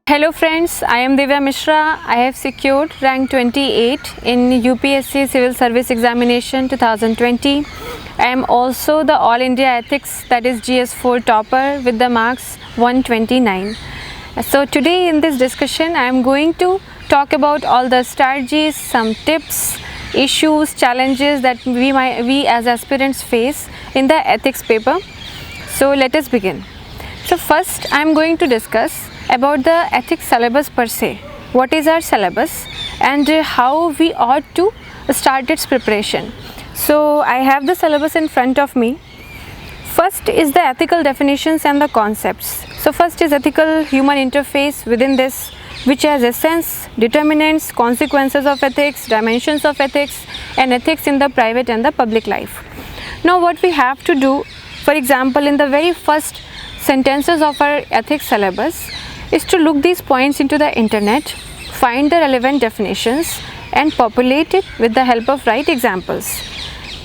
Hello friends, I am Divya Mishra. I have secured rank 28 in UPSC Civil Service Examination 2020. I am also the All India Ethics, that is GS4 topper with the marks 129. So today in this discussion I am going to talk about all the strategies, some tips, issues, challenges that we as aspirants face in the ethics paper. So let us begin. So first I am going to discuss about the ethics syllabus per se. What is our syllabus and how we ought to start its preparation. So I have the syllabus in front of me. First is the ethical definitions and the concepts. So first is ethical human interface within this, which has essence, determinants, consequences of ethics, dimensions of ethics, and ethics in the private and the public life. Now what we have to do, for example, in the very first sentences of our ethics syllabus, is to look these points into the internet, find the relevant definitions and populate it with the help of right examples.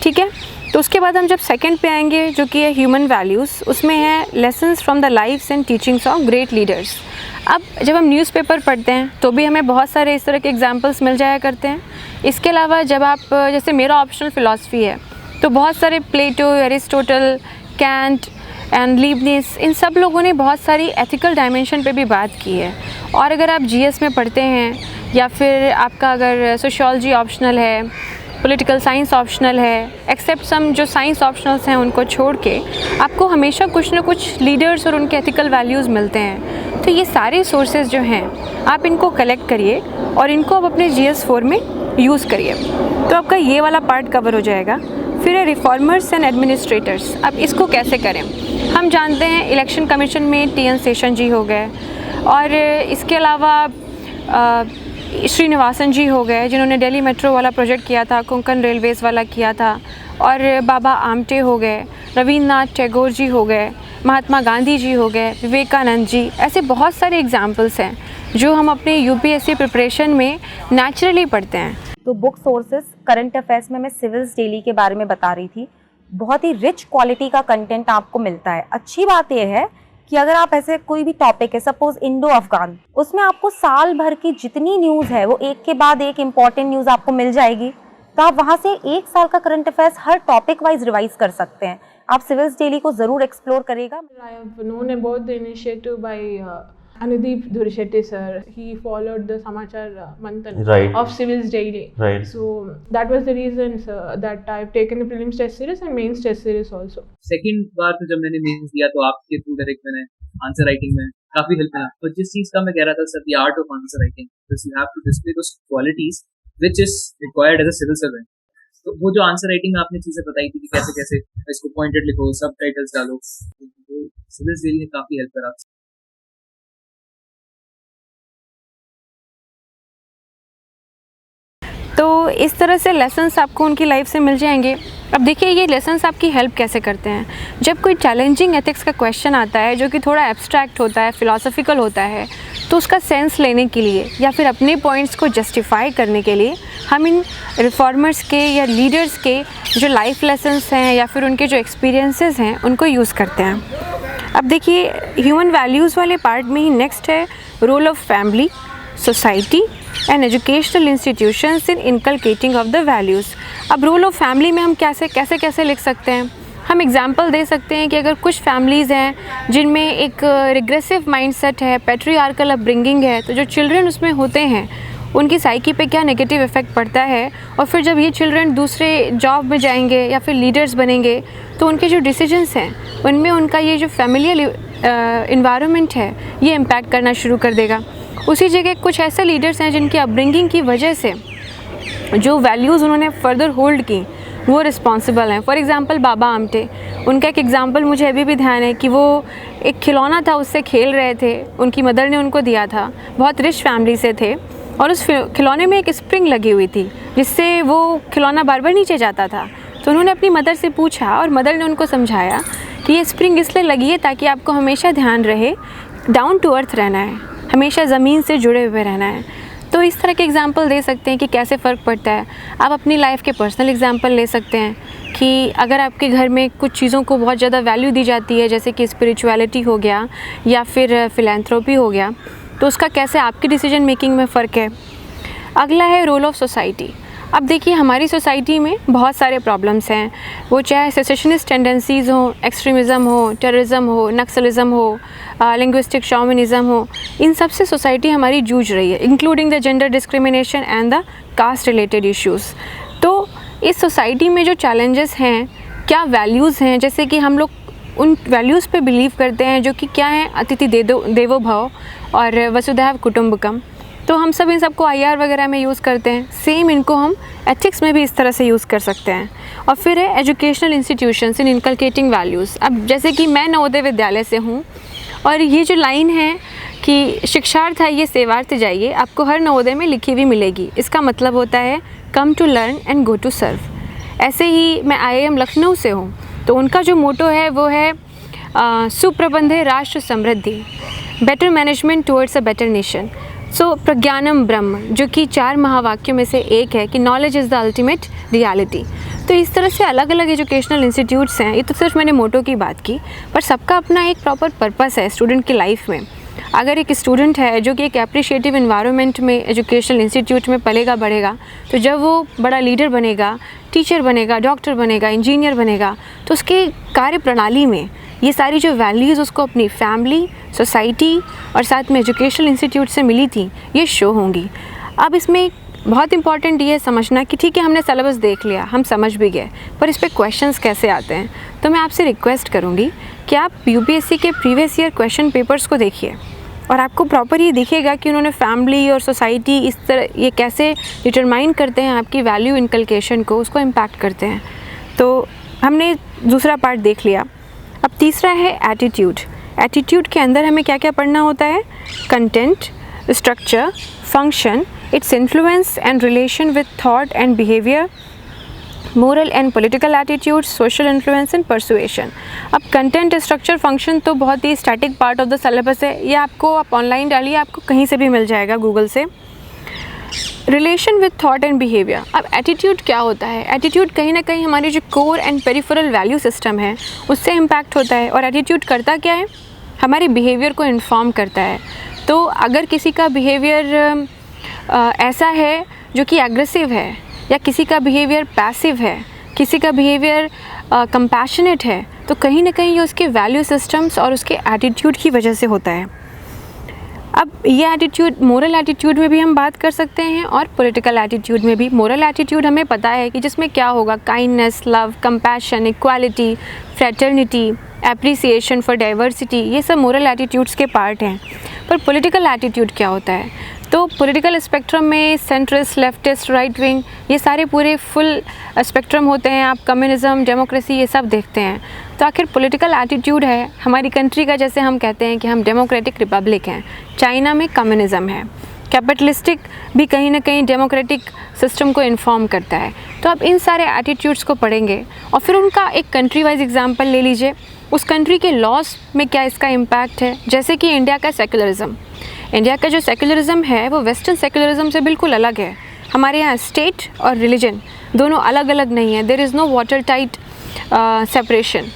ठीक है, तो उसके बाद हम जब second पे आएंगे जो कि है ह्यूमन वैल्यूज़, उसमें है lessons from the lifes and teachings of great leaders. अब जब हम न्यूज़पेपर पढ़ते हैं तो भी हमें बहुत सारे इस तरह के एग्जाम्पल्स मिल जाया करते हैं. इसके अलावा जब आप, जैसे मेरा ऑप्शनल फ़िलासफ़ी है, तो बहुत सारे प्लेटो, एरिस्टोटल, कैंट एंड लीबनिस, इन सब लोगों ने बहुत सारी एथिकल डायमेंशन पे भी बात की है. और अगर आप जीएस में पढ़ते हैं या फिर आपका अगर सोशियोलॉजी ऑप्शनल है, पॉलिटिकल साइंस ऑप्शनल है, एक्सेप्ट सम जो साइंस ऑप्शनल्स हैं उनको छोड़ के आपको हमेशा कुछ ना कुछ लीडर्स और उनके एथिकल वैल्यूज़ मिलते हैं. तो ये सारे सोर्सेज जो हैं आप इनको कलेक्ट करिए और इनको आप अपने GS4 में यूज़ करिए. तो आपका ये वाला पार्ट कवर हो जाएगा. फिर है रिफॉर्मर्स एंड एडमिनिस्ट्रेटर्स. अब इसको कैसे करें? हम जानते हैं इलेक्शन कमीशन में TN शेषन जी हो गए और इसके अलावा श्रीनिवासन जी हो गए जिन्होंने दिल्ली मेट्रो वाला प्रोजेक्ट किया था, कोंकण रेलवेज़ वाला किया था, और बाबा आमटे हो गए, रविन्द्रनाथ टैगोर जी हो गए, महात्मा गांधी जी हो गए, विवेकानंद जी. ऐसे बहुत सारे एग्जाम्पल्स हैं जो हम अपने UPSC प्रिपरेशन में नेचुरली पढ़ते हैं. तो बुक सोर्सेज करंट अफेयर्स में मैं सिविल्स डेली के बारे में बता रही थी. बहुत ही रिच क्वालिटी का कंटेंट आपको मिलता है. अच्छी बात यह है कि अगर आप ऐसे कोई भी टॉपिक है, सपोज इंडो अफगान, उसमें आपको साल भर की जितनी न्यूज़ है वो एक के बाद एक इम्पॉर्टेंट न्यूज़ आपको मिल जाएगी. तो आप वहाँ से एक साल का करंट अफेयर्स हर टॉपिक वाइज रिवाइज कर सकते हैं. आप सिविल्स डेली को ज़रूर एक्सप्लोर करेगा. I have known about the initiative by Anudeep Dhurishetty sir. He followed the Samachar Manthan of Civils Daily. Right. So that was the reason, sir, that I've taken the prelims test series and mains test series also. Second बार तो जब मैंने mains दिया तो आपके through direct मैंने answer writing में काफी हेल्प मिला. तो जिस चीज का मैं कह रहा था sir, the art of answer writing, because you have to display those qualities which is required as a civil servant. तो वो जो आंसर राइटिंग में आपने चीजें बताई थी कि कैसे कैसे इसको पॉइंटेड लिखो, सबटाइटल्स डालो, तो सिविल्स डेली ने काफी हेल्प करा. तो इस तरह से लेसन्स आपको उनकी लाइफ से मिल जाएंगे. अब देखिए ये लेसन्स आपकी हेल्प कैसे करते हैं. जब कोई चैलेंजिंग एथिक्स का क्वेश्चन आता है जो कि थोड़ा एब्स्ट्रैक्ट होता है, फिलॉसफिकल होता है, तो उसका सेंस लेने के लिए या फिर अपने पॉइंट्स को जस्टिफाई करने के लिए हम इन रिफॉर्मर्स के या लीडर्स के जो लाइफ लेसन्स हैं या फिर उनके जो एक्सपीरियंसेस हैं उनको यूज़ करते हैं. अब देखिए ह्यूमन वैल्यूज़ वाले पार्ट में ही नेक्स्ट है role of family, society and educational institutions in inculcating of the values. अब रोल ऑफ फैमिली में हम कैसे लिख सकते हैं. हम एग्जांपल दे सकते हैं कि अगर कुछ फैमिलीज़ हैं जिनमें एक रिग्रेसिव माइंडसेट है, पैट्रियार्कल अपब्रिंगिंग है, तो जो चिल्ड्रन उसमें होते हैं उनकी साइकी पे क्या नेगेटिव इफ़ेक्ट पड़ता है. और फिर जब ये चिल्ड्रन दूसरे जॉब में जाएंगे या फिर लीडर्स बनेंगे तो उनके जो डिसीजंस हैं उनमें उनका ये जो फैमिलियल इन्वायरमेंट है ये इम्पैक्ट करना शुरू कर देगा. उसी जगह कुछ ऐसे लीडर्स हैं जिनकी अपब्रिंगिंग की वजह से जो वैल्यूज़ उन्होंने फर्दर होल्ड की वो रिस्पॉन्सिबल हैं. फॉर एग्ज़ाम्पल बाबा आमटे, उनका एक एग्ज़ाम्पल मुझे अभी भी ध्यान है कि वो एक खिलौना था, उससे खेल रहे थे, उनकी मदर ने उनको दिया था, बहुत रिच फैमिली से थे और उस खिलौने में एक स्प्रिंग लगी हुई थी जिससे वो खिलौना बार बार नीचे जाता था. तो उन्होंने अपनी मदर से पूछा और मदर ने उनको समझाया कि ये स्प्रिंग इसलिए लगी है ताकि आपको हमेशा ध्यान रहे डाउन टू अर्थ रहना है, हमेशा ज़मीन से जुड़े हुए रहना है. तो इस तरह के एग्जाम्पल दे सकते हैं कि कैसे फ़र्क पड़ता है. आप अपनी लाइफ के पर्सनल एग्जाम्पल ले सकते हैं कि अगर आपके घर में कुछ चीज़ों को बहुत ज़्यादा वैल्यू दी जाती है, जैसे कि स्पिरिचुअलिटी हो गया या फिर फिलैंथ्रोपी हो गया, तो उसका कैसे आपकी डिसीजन मेकिंग में फ़र्क है। अगला है रोल ऑफ सोसाइटी। अब देखिए हमारी सोसाइटी में बहुत सारे प्रॉब्लम्स हैं, वो चाहे सेसेशनिस्ट टेंडेंसीज़ हो, एक्सट्रीमिज़म हो, टेररिज्म हो, नक्सलिज़म हो, लिंग्विस्टिक शॉविनिज़म हो, इन सब से सोसाइटी हमारी जूझ रही है, including the gender discrimination and the caste related issues. तो इस सोसाइटी में जो चैलेंजेस हैं, क्या वैल्यूज़ हैं, जैसे कि हम लोग उन वैल्यूज़ पे बिलीव करते हैं जो कि क्या हैं, अतिथि देवो भव और वसुधैव कुटुंबकम। तो हम सब इन सबको IR वगैरह में यूज़ करते हैं, सेम इनको हम एथिक्स में भी इस तरह से यूज़ कर सकते हैं। और फिर है educational institutions in inculcating values. अब जैसे कि मैं नवोदय विद्यालय से हूँ और ये जो लाइन है कि शिक्षार्थ आइए सेवार्थ जाइए, आपको हर नवोदय में लिखी हुई मिलेगी। इसका मतलब होता है come to learn and go to serve. ऐसे ही मैं IIM लखनऊ से हूँ, तो उनका जो मोटो है वो है सुप्रबंधे राष्ट्र समृद्धि, better management towards a better nation. So प्रज्ञानम ब्रह्म, जो कि 4 महावाक्यों में से एक है कि knowledge is the ultimate reality. तो इस तरह से अलग अलग एजुकेशनल इंस्टीट्यूट्स हैं। ये तो सिर्फ मैंने मोटो की बात की, पर सबका अपना एक प्रॉपर पर्पस है स्टूडेंट की लाइफ में। अगर एक स्टूडेंट है जो कि एक एप्रिशिएटिव इन्वायरमेंट में, एजुकेशनल इंस्टीट्यूट में पलेगा बढ़ेगा, तो जब वो बड़ा लीडर बनेगा, टीचर बनेगा, डॉक्टर बनेगा, इंजीनियर बनेगा, तो उसके कार्य प्रणाली में ये सारी जो वैल्यूज़ उसको अपनी फैमिली, सोसाइटी और साथ में एजुकेशनल इंस्टीट्यूट से मिली थी, ये शो होंगी। अब इसमें बहुत इंपॉर्टेंट ये है समझना कि ठीक है हमने सिलेबस देख लिया, हम समझ भी गए, पर इस पर क्वेश्चंस कैसे आते हैं। तो मैं आपसे रिक्वेस्ट करूँगी कि आप UPSC के प्रीवियस ईयर क्वेश्चन पेपर्स को देखिए और आपको प्रॉपर ये दिखेगा कि उन्होंने फैमिली और सोसाइटी इस तरह ये कैसे डिटरमाइन करते हैं आपकी वैल्यू इनकलकेशन को, उसको इम्पैक्ट करते हैं। तो हमने दूसरा पार्ट देख लिया। अब तीसरा है एटीट्यूड। एटीट्यूड के अंदर हमें क्या क्या पढ़ना होता है? Content, structure, function, its influence and relation with thought and behaviour, moral and political attitude, social influence and persuasion. अब कंटेंट, स्ट्रक्चर, फंक्शन तो बहुत ही static part of the syllabus है, ये आपको आप ऑनलाइन डालिए, आपको कहीं से भी मिल जाएगा गूगल से। Relation with thought and behaviour. अब एटीट्यूड क्या होता है? एटीट्यूड कहीं ना कहीं हमारी जो core and peripheral value system है उससे इम्पैक्ट होता है। और एटीट्यूड करता क्या है? हमारे बिहेवियर को इन्फॉर्म करता है। तो अगर किसी का बिहेवियर ऐसा है जो कि एग्रेसिव है, या किसी का बिहेवियर पैसिव है, किसी का बिहेवियर कंपैशनेट है, तो कहीं ना कहीं ये उसके वैल्यू सिस्टम्स और उसके एटीट्यूड की वजह से होता है। अब ये एटीट्यूड मोरल एटीट्यूड में भी हम बात कर सकते हैं और पॉलिटिकल एटीट्यूड में भी। मोरल एटीट्यूड हमें पता है कि जिसमें क्या होगा, kindness, love, compassion, equality, fraternity, appreciation for diversity, ये सब मोरल एटीट्यूड्स के पार्ट हैं। पर पॉलिटिकल एटीट्यूड क्या होता है? तो पॉलिटिकल स्पेक्ट्रम में सेंट्रिस्ट, लेफ्टिस्ट, राइट विंग, ये सारे पूरे फुल स्पेक्ट्रम होते हैं। आप कम्युनिज्म, डेमोक्रेसी, ये सब देखते हैं। तो आखिर पॉलिटिकल एटीट्यूड है हमारी कंट्री का, जैसे हम कहते हैं कि हम डेमोक्रेटिक रिपब्लिक हैं, चाइना में कम्युनिज्म है, कैपिटलिस्टिक भी कहीं ना कहीं डेमोक्रेटिक सिस्टम को इन्फॉर्म करता है। तो आप इन सारे एटीट्यूड्स को पढ़ेंगे और फिर उनका एक कंट्री वाइज एग्जाम्पल ले लीजिए, उस कंट्री के लॉस में क्या इसका इम्पैक्ट है। जैसे कि इंडिया का सेकुलरिज्म, इंडिया का जो सेकुलरिज्म है वो वेस्टर्न सेकुलरिज्म से बिल्कुल अलग है। हमारे यहाँ स्टेट और रिलीजन दोनों अलग अलग नहीं है, there is no watertight separation.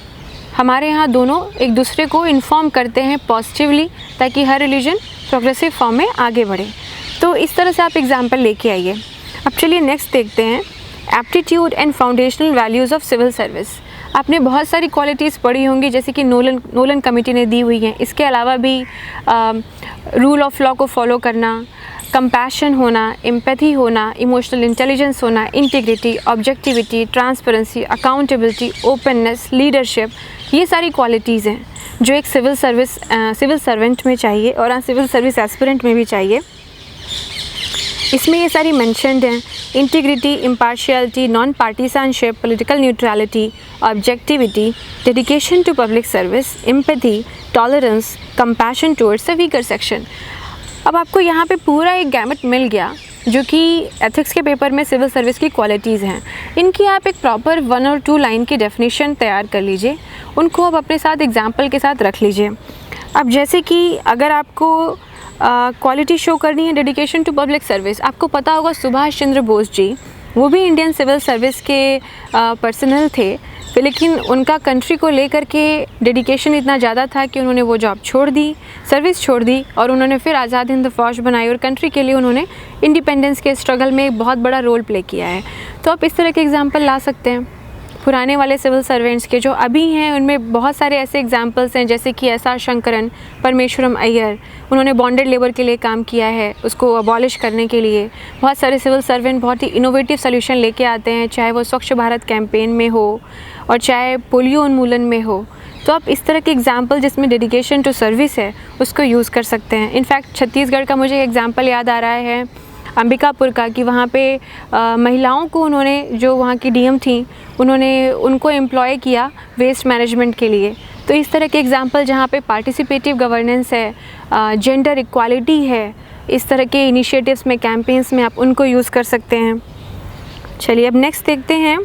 हमारे यहाँ दोनों एक दूसरे को इन्फॉर्म करते हैं पॉजिटिवली, ताकि हर रिलीजन प्रोग्रेसिव फॉर्म में आगे बढ़े। तो इस तरह से आप एग्जाम्पल लेके आइए। अब चलिए नेक्स्ट देखते हैं, aptitude and foundational values of civil service. आपने बहुत सारी क्वालिटीज़ पढ़ी होंगी, जैसे कि नोलन कमेटी ने दी हुई हैं। इसके अलावा भी रूल ऑफ लॉ को फॉलो करना, कंपैशन होना, एम्पैथी होना, इमोशनल इंटेलिजेंस होना, integrity, objectivity, transparency, accountability, openness, leadership, ये सारी क्वालिटीज़ हैं जो एक सिविल सर्वेंट में चाहिए और सिविल सर्विस एस्पिरेंट में भी चाहिए। इसमें ये सारी मेंशन्ड हैं: integrity, impartiality, non partisanship, political neutrality, objectivity, dedication to public service, empathy, tolerance, compassion towards the weaker section. अब आपको यहाँ पे पूरा एक गैमेट मिल गया जो कि एथिक्स के पेपर में सिविल सर्विस की क्वालिटीज़ हैं। इनकी आप एक प्रॉपर 1 और 2 लाइन की डेफिनेशन तैयार कर लीजिए, उनको आप अपने साथ एग्जाम्पल के साथ रख लीजिए। अब जैसे कि अगर आपको क्वालिटी शो करनी है डेडिकेशन टू पब्लिक सर्विस, आपको पता होगा सुभाष चंद्र बोस जी, वो भी इंडियन सिविल सर्विस के पर्सनल थे। फिर लेकिन उनका कंट्री को लेकर के डेडिकेशन इतना ज़्यादा था कि उन्होंने वो जॉब छोड़ दी, सर्विस छोड़ दी, और उन्होंने फिर आज़ाद हिंद फ़ौज बनाई और कंट्री के लिए उन्होंने इंडिपेंडेंस के स्ट्रगल में एक बहुत बड़ा रोल प्ले किया है। तो आप इस तरह के एग्जाम्पल ला सकते हैं पुराने वाले सिविल सर्वेंट्स के जो अभी हैं। उनमें बहुत सारे ऐसे एग्जाम्पल्स हैं जैसे कि एस आर शंकरन, परमेश्वरम अय्यर, उन्होंने बॉन्डेड लेबर के लिए काम किया है, उसको अबॉलिश करने के लिए। बहुत सारे सिविल सर्वेंट बहुत ही इनोवेटिव सोल्यूशन लेके आते हैं, चाहे वो स्वच्छ भारत कैंपेन में हो और चाहे पोलियो उन्मूलन में हो। तो आप इस तरह के एग्जाम्पल जिसमें डेडिकेशन टू सर्विस है उसको यूज़ कर सकते हैं। इनफैक्ट छत्तीसगढ़ का मुझे एग्जाम्पल याद आ रहा है अंबिकापुर का, कि वहाँ पे महिलाओं को उन्होंने, जो वहाँ की डीएम थी, उन्होंने उनको एम्प्लॉय किया वेस्ट मैनेजमेंट के लिए। तो इस तरह के एग्जाम्पल जहाँ पे पार्टिसिपेटिव गवर्नेंस है, जेंडर इक्वालिटी है, इस तरह के इनिशिएटिव्स में, कैंपेन्स में आप उनको यूज़ कर सकते हैं। चलिए अब नेक्स्ट देखते हैं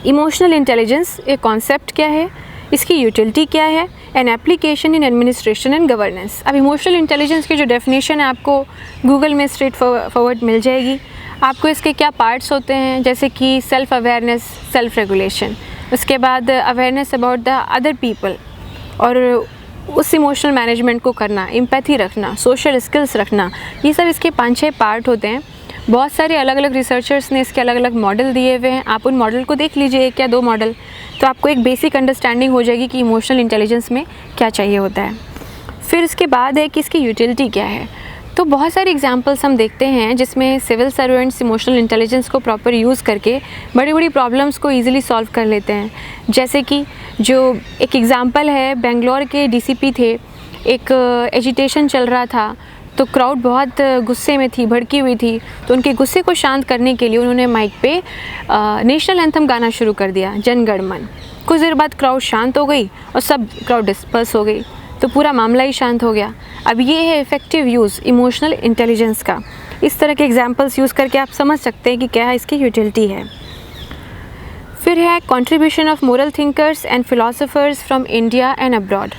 इमोशनल इंटेलिजेंस, ये कॉन्सेप्ट क्या है, इसकी यूटिलिटी क्या है, an application in administration and governance. अब इमोशनल इंटेलिजेंस की जो डेफिनेशन है आपको गूगल में स्ट्रेट फॉरवर्ड मिल जाएगी। आपको इसके क्या पार्ट्स होते हैं, जैसे कि सेल्फ अवेयरनेस, सेल्फ रेगुलेशन, उसके बाद awareness about the other people और उस इमोशनल मैनेजमेंट को करना, एम्पैथी रखना, सोशल स्किल्स रखना, ये सब इसके 5-6 पार्ट होते हैं। बहुत सारे अलग अलग रिसर्चर्स ने इसके अलग अलग मॉडल दिए हुए हैं, आप उन मॉडल को देख लीजिए, 1 या 2 मॉडल, तो आपको एक बेसिक अंडरस्टैंडिंग हो जाएगी कि इमोशनल इंटेलिजेंस में क्या चाहिए होता है। फिर उसके बाद है कि इसकी यूटिलिटी क्या है। तो बहुत सारे एग्जांपल्स हम देखते हैं जिसमें सिविल सर्वेंट्स इमोशनल इंटेलिजेंस को प्रॉपर यूज़ करके बड़ी बड़ी प्रॉब्लम्स को ईजिली सॉल्व कर लेते हैं। जैसे कि जो एक एग्ज़ाम्पल है, बेंगलोर के डीसीपी थे, एक एजिटेशन चल रहा था, तो क्राउड बहुत गुस्से में थी, भड़की हुई थी, तो उनके गुस्से को शांत करने के लिए उन्होंने माइक पे नेशनल एंथम गाना शुरू कर दिया, जन गण मन। कुछ देर बाद क्राउड शांत हो गई और सब क्राउड डिस्पर्स हो गई, तो पूरा मामला ही शांत हो गया। अब ये है इफ़ेक्टिव यूज़ इमोशनल इंटेलिजेंस का। इस तरह के एग्जांपल्स यूज़ करके आप समझ सकते हैं कि क्या इसकी यूटिलिटी है। फिर है contribution of moral thinkers and philosophers from India and abroad.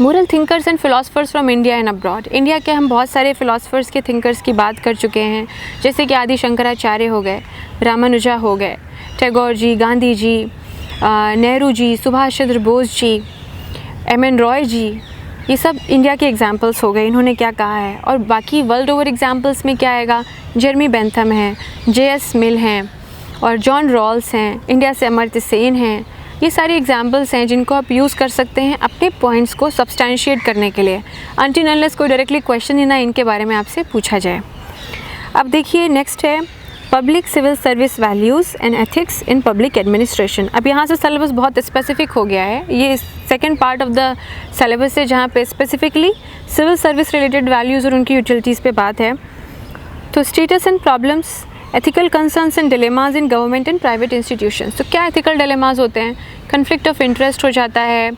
Moral thinkers and philosophers from India and abroad. India के हम बहुत सारे फिलोसफर्स के थिंकर्स की बात कर चुके हैं, जैसे कि आदि शंकराचार्य हो गए, रामानुजा हो गए, टैगोर जी, गांधी जी, नेहरू जी, सुभाष चंद्र बोस जी, एम.एन. रॉय जी, ये सब इंडिया के एग्जाम्पल्स हो गए, इन्होंने क्या कहा है। और बाकी वर्ल्ड ओवर एग्जाम्पल्स में क्या आएगा, जेरमी बेंथम हैं, जे.एस. मिल हैं और जॉन रॉल्स हैं, इंडिया से अमर्त्य सेन हैं। ये सारे एग्जाम्पल्स हैं जिनको आप यूज़ कर सकते हैं अपने पॉइंट्स को सब्सटैंशिएट करने के लिए, अनटिल अनलेस कोई डायरेक्टली क्वेश्चन ही ना इनके बारे में आपसे पूछा जाए। अब देखिए नेक्स्ट है public civil service values and ethics in public administration. अब यहाँ से सिलेबस बहुत स्पेसिफिक हो गया है, ये second part of the syllabus है जहाँ पे specifically civil service related values और उनकी यूटिलिटीज़ पे बात है। तो status and problems, ethical concerns and dilemmas in government and private institutions. तो क्या एथिकल डिलेमाज होते हैं, कन्फ्लिक्ट ऑफ इंटरेस्ट हो जाता है,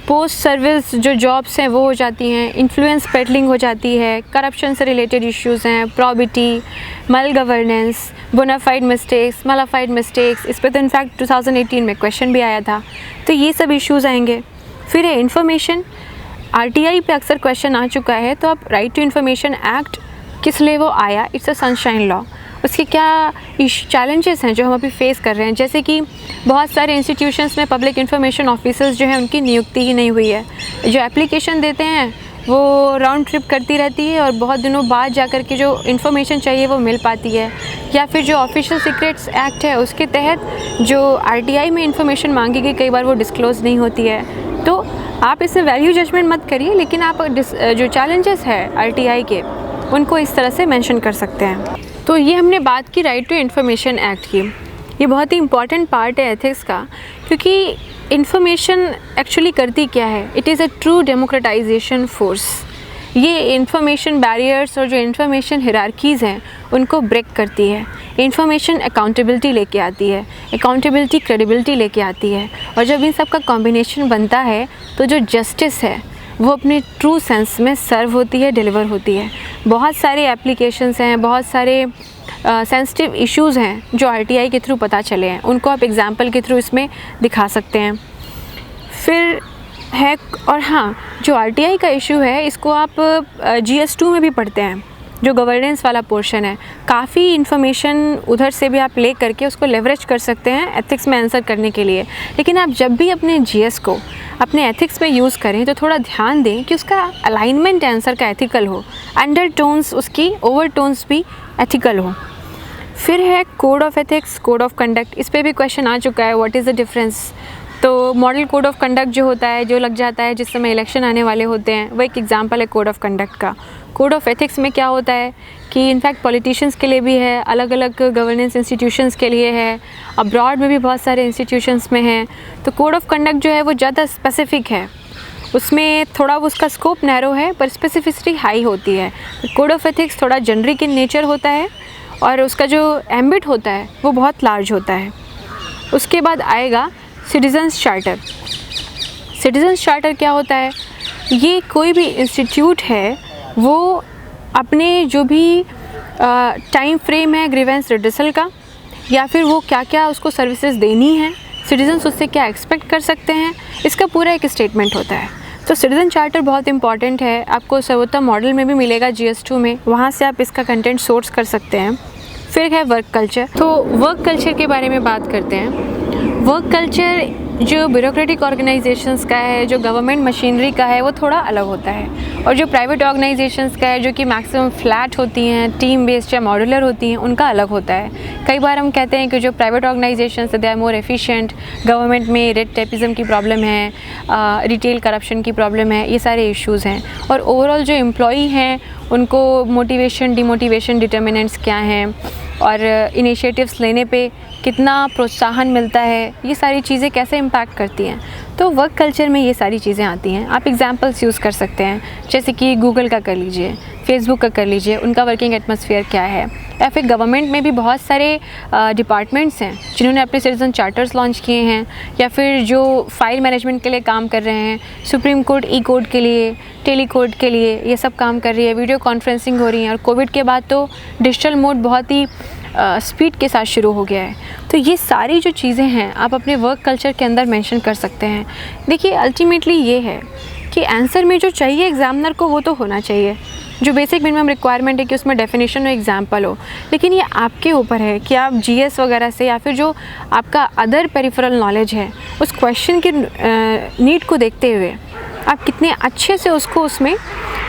पोस्ट सर्विस जो जॉब्स हैं वो हो जाती हैं, इन्फ्लुएंस पेडलिंग हो जाती है, करप्शन से रिलेटेड इश्यूज़ हैं, प्रॉबिटी, मल गवर्नेंस, बोनाफाइड मिस्टेक्स, मलाफाइड मिस्टेक्स, इस पर तो इनफैक्ट 2018 में क्वेश्चन भी आया था। तो ये सब इश्यूज़ आएंगे। फिर है इन्फॉर्मेशन, आरटीआई पे अक्सर क्वेश्चन आ चुका है, तो आप राइट टू इन्फॉर्मेशन एक्ट किस लिए वो आया, इट्स अ सनशाइन लॉ, उसके क्या चैलेंजेस हैं जो हम अभी फेस कर रहे हैं। जैसे कि बहुत सारे इंस्टीट्यूशंस में पब्लिक इन्फॉर्मेशन ऑफिसर्स जो हैं उनकी नियुक्ति ही नहीं हुई है, जो एप्लीकेशन देते हैं वो राउंड ट्रिप करती रहती है और बहुत दिनों बाद जाकर के जो इन्फॉर्मेशन चाहिए वो मिल पाती है। या फिर जो ऑफिशियल सीक्रेट्स एक्ट है उसके तहत जो आरटीआई में इन्फॉर्मेशन मांगी गई कई बार वो डिस्क्लोज़ नहीं होती है। तो आप इसमें वैल्यू जजमेंट मत करिए, लेकिन आप जो चैलेंजेस है आरटीआई के उनको इस तरह से मेंशन कर सकते हैं। तो ये हमने बात की राइट टू इन्फॉर्मेशन एक्ट की, ये बहुत ही इंपॉर्टेंट पार्ट है एथिक्स का, क्योंकि इन्फॉर्मेशन एक्चुअली करती क्या है, it is a true democratisation force. ये इन्फॉर्मेशन बैरियर्स और जो इन्फॉर्मेशन हिरार्कीज़ हैं उनको ब्रेक करती है। इन्फॉर्मेशन अकाउंटेबिलिटी लेके आती है, अकाउंटेबिलिटी क्रेडिबिलिटी लेके आती है, और जब इन सब का कॉम्बिनेशन बनता है तो जो जस्टिस है वो अपने ट्रू सेंस में सर्व होती है, डिलीवर होती है। बहुत सारे एप्लीकेशंस हैं, बहुत सारे सेंसिटिव इश्यूज़ हैं जो आरटीआई के थ्रू पता चले हैं, उनको आप एग्जांपल के थ्रू इसमें दिखा सकते हैं। फिर है, और हाँ, जो आरटीआई का इशू है इसको आप GS2 में भी पढ़ते हैं, जो गवर्नेंस वाला पोर्शन है, काफ़ी इन्फॉर्मेशन उधर से भी आप ले करके उसको लेवरेज कर सकते हैं एथिक्स में आंसर करने के लिए। लेकिन आप जब भी अपने जीएस को अपने एथिक्स में यूज़ करें तो थोड़ा ध्यान दें कि उसका अलाइनमेंट आंसर का एथिकल हो, अंडर टोन्स उसकी ओवर टोन्स भी एथिकल हो। फिर है code of ethics, code of conduct. इस पर भी क्वेश्चन आ चुका है, व्हाट इज़ द डिफरेंस। तो मॉडल कोड ऑफ कंडक्ट जो होता है, जो लग जाता है जिस समय इलेक्शन आने वाले होते हैं, वो एक एग्जांपल है कोड ऑफ कंडक्ट का। कोड ऑफ एथिक्स में क्या होता है कि इनफैक्ट पॉलिटिशियंस के लिए भी है, अलग अलग गवर्नेंस इंस्टीट्यूशंस के लिए है, अब्रॉड में भी बहुत सारे इंस्टीट्यूशंस में है। तो कोड ऑफ कंडक्ट जो है वो ज़्यादा स्पेसिफिक है, उसमें थोड़ा उसका स्कोप नैरो है पर स्पेसिफिसिटी हाई होती है। कोड ऑफ एथिक्स थोड़ा जनरिक इन नेचर होता है और उसका जो एम्बिट होता है वो बहुत लार्ज होता है। उसके बाद आएगा सिटीजन्स चार्टर। सिटीजन्स चार्टर क्या होता है, ये कोई भी इंस्टीट्यूट है वो अपने जो भी टाइम फ्रेम है ग्रीवेंस रिड्रेसल का, या फिर वो क्या क्या उसको सर्विसेज देनी है, सिटीजन्स उससे क्या एक्सपेक्ट कर सकते हैं, इसका पूरा एक स्टेटमेंट होता है। तो सिटीजन चार्टर बहुत इंपॉर्टेंट है, आपको सर्वोत्तम मॉडल में भी मिलेगा GS2 में, वहाँ से आप इसका कंटेंट सोर्स कर सकते हैं। फिर है वर्क कल्चर। तो वर्क कल्चर के बारे में बात करते हैं। वर्क कल्चर जो ब्यूरोक्रेटिक ऑर्गेनाइजेशंस का है, जो गवर्नमेंट मशीनरी का है, वो थोड़ा अलग होता है, और जो प्राइवेट ऑर्गेनाइजेशंस का है, जो कि मैक्सिमम फ्लैट होती हैं, टीम बेस्ड या मॉड्यूलर होती हैं, उनका अलग होता है। कई बार हम कहते हैं कि जो private organisations they are more efficient, government में रेड टेपिज्म की प्रॉब्लम है, रिटेल करप्शन की प्रॉब्लम है, ये सारे इश्यूज़ हैं। और ओवरऑल जो एम्प्लॉई हैं उनको मोटिवेशन डिमोटिवेशन डिटर्मिनेंट्स क्या हैं, और इनिशिएटिव्स लेने पे कितना प्रोत्साहन मिलता है, ये सारी चीज़ें कैसे इम्पैक्ट करती हैं। तो वर्क कल्चर में ये सारी चीज़ें आती हैं। आप एग्जांपल्स यूज़ कर सकते हैं, जैसे कि गूगल का कर लीजिए, फेसबुक का कर लीजिए, उनका वर्किंग एटमॉस्फेयर क्या है। या फिर गवर्नमेंट में भी बहुत सारे डिपार्टमेंट्स हैं जिन्होंने अपने सिटीजन चार्टर्स लॉन्च किए हैं, या फिर जो फाइल मैनेजमेंट के लिए काम कर रहे हैं, सुप्रीम कोर्ट ई कोड के लिए, टेली कोड के लिए, ये सब काम कर रही है, वीडियो कॉन्फ्रेंसिंग हो रही है। और कोविड के बाद तो डिजिटल मोड बहुत ही स्पीड के साथ शुरू हो गया है। तो ये सारी जो चीज़ें हैं आप अपने वर्क कल्चर के अंदर मेंशन कर सकते हैं। देखिए अल्टीमेटली ये है कि आंसर में जो चाहिए एग्जामिनर को वो तो होना चाहिए, जो बेसिक मिनिमम रिक्वायरमेंट है कि उसमें डेफिनेशन और एग्जाम्पल हो। लेकिन ये आपके ऊपर है कि आप GS वगैरह से, या फिर जो आपका अदर पेरिफेरल नॉलेज है, उस क्वेश्चन की नीड को देखते हुए आप कितने अच्छे से उसको उसमें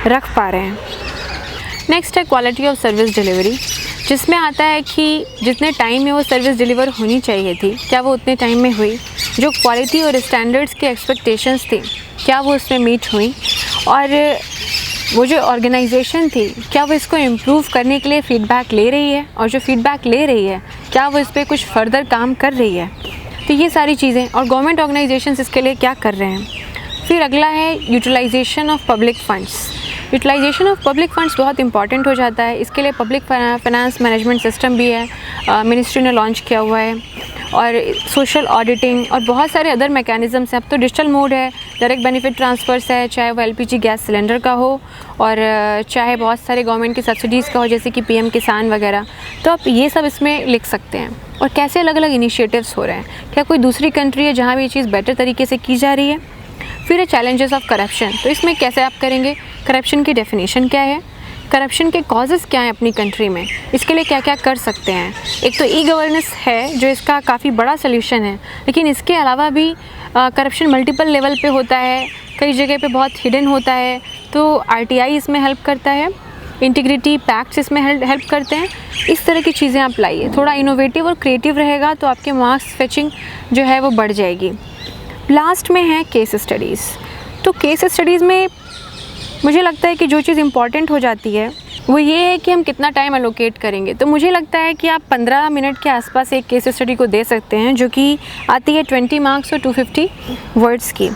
रख पा रहे हैं। नेक्स्ट है क्वालिटी ऑफ सर्विस डिलीवरी, जिसमें आता है कि जितने टाइम में वो सर्विस डिलीवर होनी चाहिए थी, क्या वो उतने टाइम में हुई, जो क्वालिटी और स्टैंडर्ड्स की एक्सपेक्टेशंस थी क्या वो उसमें मीट हुई, और वो जो ऑर्गेनाइजेशन थी क्या वो इसको इम्प्रूव करने के लिए फ़ीडबैक ले रही है, और जो फ़ीडबैक ले रही है क्या वो इस पर कुछ फर्दर काम कर रही है। तो ये सारी चीज़ें, और गवर्नमेंट ऑर्गेनाइजेशंस इसके लिए क्या कर रहे हैं। फिर अगला है utilisation of public funds. Utilisation of public funds बहुत इंपॉर्टेंट हो जाता है। इसके लिए पब्लिक फाइनेंस मैनेजमेंट सिस्टम भी है, मिनिस्ट्री ने लॉन्च किया हुआ है, और सोशल ऑडिटिंग और बहुत सारे अदर मैकेनिज़म्स हैं। अब तो डिजिटल मोड है, डायरेक्ट बेनिफिट ट्रांसफ़र्स है, चाहे वो LPG गैस सिलेंडर का हो, और चाहे बहुत सारे गवर्नमेंट की सब्सिडीज़ का हो, जैसे कि PM किसान वगैरह। तो आप ये सब इसमें लिख सकते हैं, और कैसे अलग अलग इनिशिएटिव्स हो रहे हैं, क्या कोई दूसरी कंट्री है जहाँ भी ये चीज़ बेटर तरीके से की जा रही है। फिर है चैलेंजेस ऑफ करप्शन। तो इसमें कैसे आप करेंगे, करप्शन की डेफिनेशन क्या है, करप्शन के कॉजेज़ क्या हैं अपनी कंट्री में, इसके लिए क्या क्या कर सकते हैं। एक तो ई-गवर्नेंस है जो इसका काफ़ी बड़ा सोल्यूशन है, लेकिन इसके अलावा भी करप्शन मल्टीपल लेवल पे होता है, कई जगह पे बहुत हिडन होता है। तो RTI इसमें हेल्प करता है, इंटीग्रिटी पैक्ट्स इसमें हेल्प करते हैं। इस तरह की चीज़ें आप लाइए, थोड़ा इनोवेटिव और क्रिएटिव रहेगा तो आपके मार्क्स फेचिंग जो है वो बढ़ जाएगी। लास्ट में है केस स्टडीज़। तो केस स्टडीज़ में मुझे लगता है कि जो चीज़ इम्पॉर्टेंट हो जाती है वो ये है कि हम कितना टाइम एलोकेट करेंगे। तो मुझे लगता है कि आप 15 मिनट के आसपास एक केस स्टडी को दे सकते हैं, जो कि आती है 20 मार्क्स और 250 वर्ड्स की।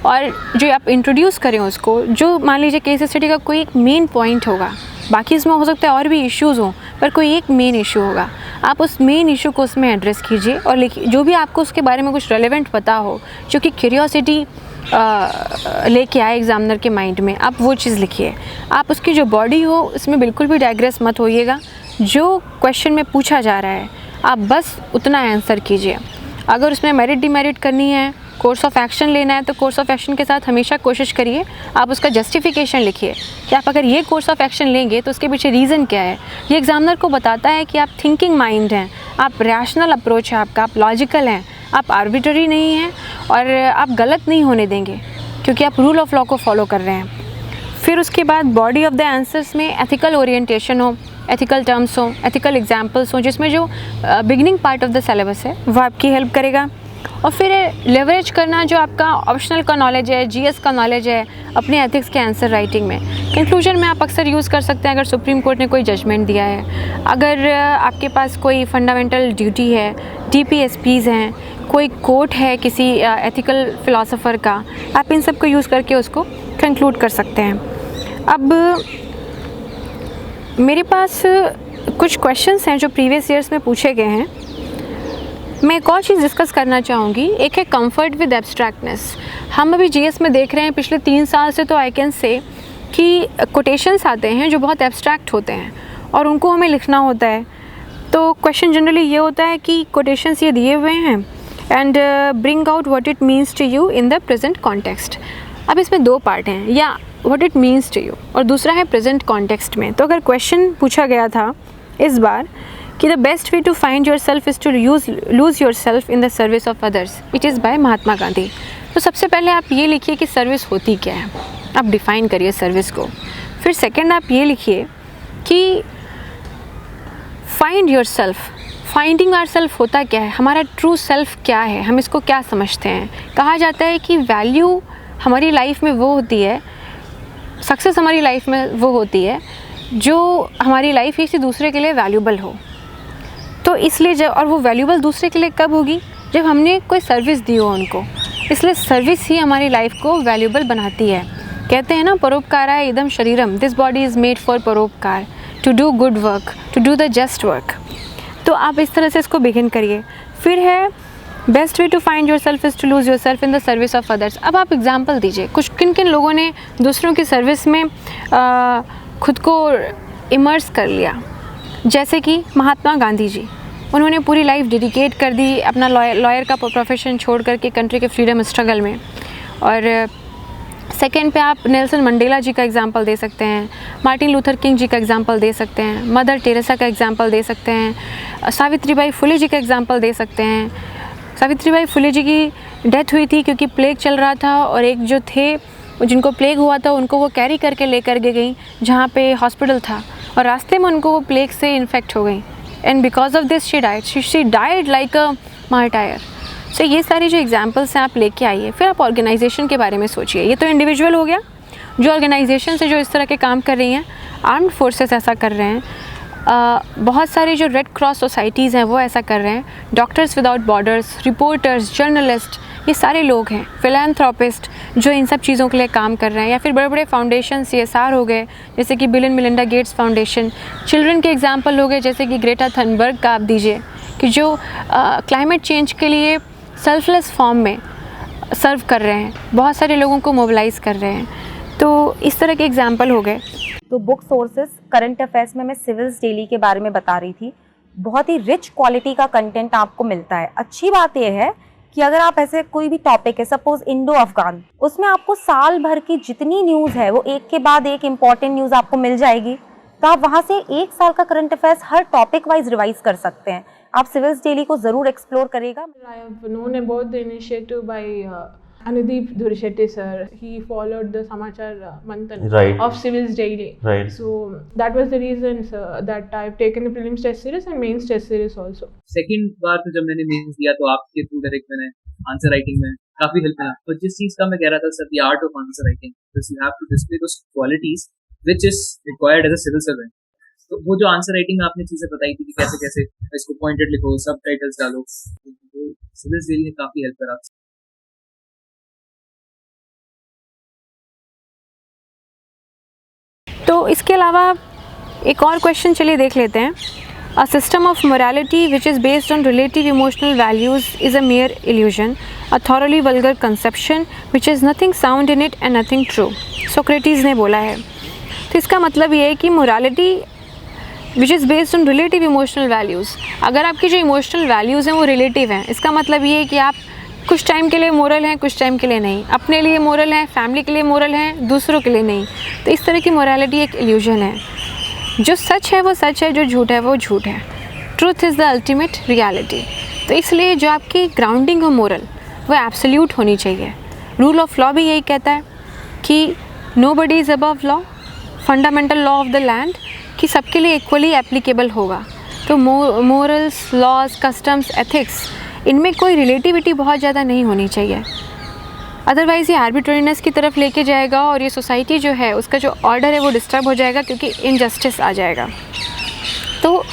और जो आप इंट्रोड्यूस करें उसको, जो मान लीजिए केस स्टडी का कोई एक मेन पॉइंट होगा, बाकी इसमें हो सकता है और भी इश्यूज़ हों, पर कोई एक मेन इशू होगा, आप उस मेन इशू को उसमें एड्रेस कीजिए और लिखिए। जो भी आपको उसके बारे में कुछ रेलेवेंट पता हो, जो कि क्यूरियोसिटी लेके आए एग्जामिनर के माइंड में, आप वो चीज़ लिखिए। आप उसकी जो बॉडी हो उसमें बिल्कुल भी डाइग्रेस मत होइएगा, जो क्वेश्चन में पूछा जा रहा है आप बस उतना आंसर कीजिए। अगर उसमें मेरिट डिमेरिट करनी है, कोर्स ऑफ एक्शन लेना है तो कोर्स ऑफ एक्शन के साथ हमेशा कोशिश करिए आप उसका जस्टिफिकेशन लिखिए कि आप अगर ये कोर्स ऑफ एक्शन लेंगे तो उसके पीछे रीज़न क्या है। ये एग्जामिनर को बताता है कि आप थिंकिंग माइंड हैं, आप रैशनल अप्रोच है आपका, आप लॉजिकल हैं, आप आर्बिट्ररी नहीं हैं और आप गलत नहीं होने देंगे क्योंकि आप रूल ऑफ लॉ को फॉलो कर रहे हैं। फिर उसके बाद बॉडी ऑफ द आंसर्स में एथिकल ओरिएंटेशन हो, एथिकल टर्म्स हो, एथिकल एग्जाम्पल्स हो, जिसमें जो beginning part of the syllabus है वो आपकी हेल्प करेगा। और फिर लेवरेज करना जो आपका ऑप्शनल का नॉलेज है, जीएस का नॉलेज है अपने एथिक्स के आंसर राइटिंग में। कंक्लूजन में आप अक्सर यूज़ कर सकते हैं अगर सुप्रीम कोर्ट ने कोई जजमेंट दिया है, अगर आपके पास कोई फंडामेंटल ड्यूटी है, DPSPs हैं, कोई कोट है किसी एथिकल फ़िलासफ़र का, आप इन सब को यूज़ करके उसको कंक्लूड कर सकते हैं। अब मेरे पास कुछ क्वेश्चंस हैं जो प्रीवियस ईयर्स में पूछे गए हैं। मैं एक और चीज़ डिस्कस करना चाहूँगी, एक है कंफर्ट विद एब्स्ट्रैक्टनेस। हम अभी जीएस में देख रहे हैं पिछले 3 साल से, तो आई कैन से कि कोटेशंस आते हैं जो बहुत एब्स्ट्रैक्ट होते हैं और उनको हमें लिखना होता है। तो क्वेश्चन जनरली ये होता है कि कोटेशंस ये दिए हुए हैं and bring out what it means to you in the present context. अब इसमें 2 पार्ट हैं, या what it means to you और दूसरा है प्रेजेंट कॉन्टेक्स्ट में। तो अगर क्वेश्चन पूछा गया था इस बार कि the best way to find yourself is to lose yourself in the service of others, it is by Mahatma Gandhi. तो सबसे पहले आप ये लिखिए कि सर्विस होती क्या है, आप डिफ़ाइन करिए सर्विस को। फिर सेकंड आप ये लिखिए कि find yourself, finding ourself होता क्या है, हमारा ट्रू सेल्फ क्या है, हम इसको क्या समझते हैं। कहा जाता है कि वैल्यू हमारी लाइफ में वो होती है, सक्सेस हमारी लाइफ में वो होती है जो हमारी लाइफ किसी दूसरे के लिए वैल्यूबल हो। तो इसलिए जब, और वो वैल्यूबल दूसरे के लिए कब होगी, जब हमने कोई सर्विस दी हो उनको। इसलिए सर्विस ही हमारी लाइफ को वैल्यूबल बनाती है। कहते हैं ना, परोपकाराय इदम शरीरम, this body is made for परोपकार, to do good work, to do the just work. तो आप इस तरह से इसको बिगिन करिए। फिर है best way to find yourself is to lose yourself in the service of others. अब आप एग्जाम्पल दीजिए, कुछ किन किन लोगों ने दूसरों की सर्विस में खुद को इमर्स कर लिया। जैसे कि महात्मा गांधी जी, उन्होंने पूरी लाइफ डेडिकेट कर दी अपना लॉयर का प्रोफेशन छोड़ करके कंट्री के फ्रीडम स्ट्रगल में। और सेकेंड पे आप नेल्सन मंडेला जी का एग्जांपल दे सकते हैं, मार्टिन लूथर किंग जी का एग्जांपल दे सकते हैं, मदर टेरेसा का एग्जांपल दे सकते हैं, सावित्रीबाई फुले जी का एग्जांपल दे सकते हैं। सावित्रीबाई फुले जी की डेथ हुई थी क्योंकि प्लेग चल रहा था और एक जो थे जिनको प्लेग हुआ था उनको वो कैरी करके लेकर के गई जहाँ पे हॉस्पिटल था, और रास्ते में उनको वो प्लेग से इन्फेक्ट हो गई and because of this she died like a martyr. So ये सारी जो एग्जांपल्स हैं आप लेके आइए। फिर आप ऑर्गेनाइजेशन के बारे में सोचिए। ये तो इंडिविजुअल हो गया, जो ऑर्गेनाइजेशन से जो इस तरह के काम कर रही हैं, आर्म्ड फोर्सेस ऐसा कर रहे हैं, बहुत सारे जो रेड क्रॉस सोसाइटीज़ हैं वो ऐसा कर रहे हैं, doctors without borders, reporters, journalist, ये सारे लोग हैं, फिलैंथ्रोपिस्ट जो इन सब चीज़ों के लिए काम कर रहे हैं। या फिर बड़े बड़े फाउंडेशन CSR हो गए जैसे कि bill and Melinda Gates foundation. Children के एग्जांपल हो गए जैसे कि ग्रेटा थनबर्ग का आप दीजिए कि जो क्लाइमेट चेंज के लिए सेल्फलेस फॉर्म में सर्व कर रहे हैं, बहुत सारे लोगों को मोबिलाइज़ कर रहे हैं। तो इस तरह के एग्जांपल हो गए। तो बुक सोर्सेस करंट अफेयर्स में मैं सिविल्स डेली के बारे में बता रही थी। बहुत ही रिच क्वालिटी का कंटेंट आपको मिलता है। अच्छी बात यह है कि अगर आप ऐसे कोई भी टॉपिक है, सपोज इंडो अफगान, उसमें आपको साल भर की जितनी न्यूज़ है वो एक के बाद एक इम्पॉर्टेंट न्यूज़ आपको मिल जाएगी। तो आप वहाँ से 1 साल का करंट अफेयर्स हर टॉपिक वाइज रिवाइज कर सकते हैं। आप सिविल्स डेली को ज़रूर एक्सप्लोर करेगा। I have known about the initiative by Anudeep Dhurishetty sir. He followed the Samachar Manthan of Civils Daily. Right. So that was the reason, sir, that I've taken the prelims test series and mains test series also. Second बार तो जब मैंने mains दिया तो आपके through direct मैंने answer writing में काफी हेल्प मिला। तो जिस चीज का मैं कह रहा था sir, the art of answer writing, this you have to display those qualities which is required as a civil servant. तो वो जो आंसर राइटिंग में आपने चीजें बताई थी कि कैसे कैसे इसको पॉइंटेड लिखो, सबटाइटल्स डालो, तो सिविल्स डेली ने काफी हेल्प करा। तो इसके अलावा एक और क्वेश्चन चलिए देख लेते हैं। A system of morality which is based on relative emotional values is a mayor illusion, a thoroughly vulgar conception which is nothing sound in it and nothing true, Socrates ने बोला है। तो इसका मतलब ये है कि morality which is based on relative emotional values, अगर आपकी जो इमोशनल वैल्यूज़ हैं वो रिलेटिव हैं, इसका मतलब ये है कि आप कुछ टाइम के लिए मोरल हैं, कुछ टाइम के लिए नहीं, अपने लिए मोरल हैं, फैमिली के लिए मोरल हैं, दूसरों के लिए नहीं। तो इस तरह की मोरालिटी एक इल्यूजन है। जो सच है वो सच है, जो झूठ है वो झूठ है। Truth is the ultimate reality. तो इसलिए जो आपकी ग्राउंडिंग हो मोरल, वो एब्सोल्यूट होनी चाहिए। रूल ऑफ लॉ भी यही कहता है कि nobody is above law, fundamental law of the land, कि सबके लिए इक्वली एप्लीकेबल होगा। तो मोरल्स, लॉज, कस्टम्स, एथिक्स, इनमें कोई रिलेटिविटी बहुत ज़्यादा नहीं होनी चाहिए, अदरवाइज़ ये आर्बिट्रेरीनेस की तरफ लेके जाएगा और ये सोसाइटी जो है उसका जो ऑर्डर है वो डिस्टर्ब हो जाएगा, क्योंकि इनजस्टिस आ जाएगा। तो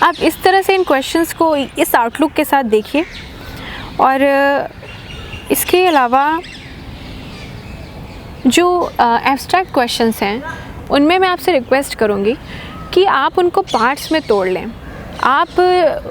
आप इस तरह से इन क्वेश्चंस को इस आउटलुक के साथ देखिए। और इसके अलावा जो एब्स्ट्रैक्ट क्वेश्चंस हैं उनमें मैं आपसे रिक्वेस्ट करूँगी कि आप उनको पार्ट्स में तोड़ लें। आप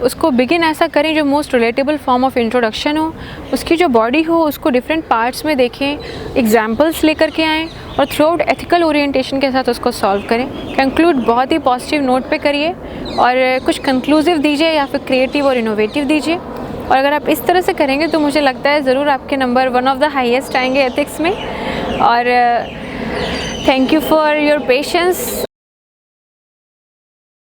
उसको बिगिन ऐसा करें जो most relatable form of introduction हो, उसकी जो बॉडी हो उसको डिफरेंट पार्ट्स में देखें, एग्जाम्पल्स लेकर के आएँ और थ्रू आउट एथिकल ओरिएंटेशन के साथ उसको सॉल्व करें। कंक्लूड बहुत ही पॉजिटिव नोट पे करिए और कुछ कंक्लूसिव दीजिए या फिर क्रिएटिव और इनोवेटिव दीजिए। और अगर आप इस तरह से करेंगे तो मुझे लगता है ज़रूर आपके number one of the highest आएंगे एथिक्स में। और thank you for your patience.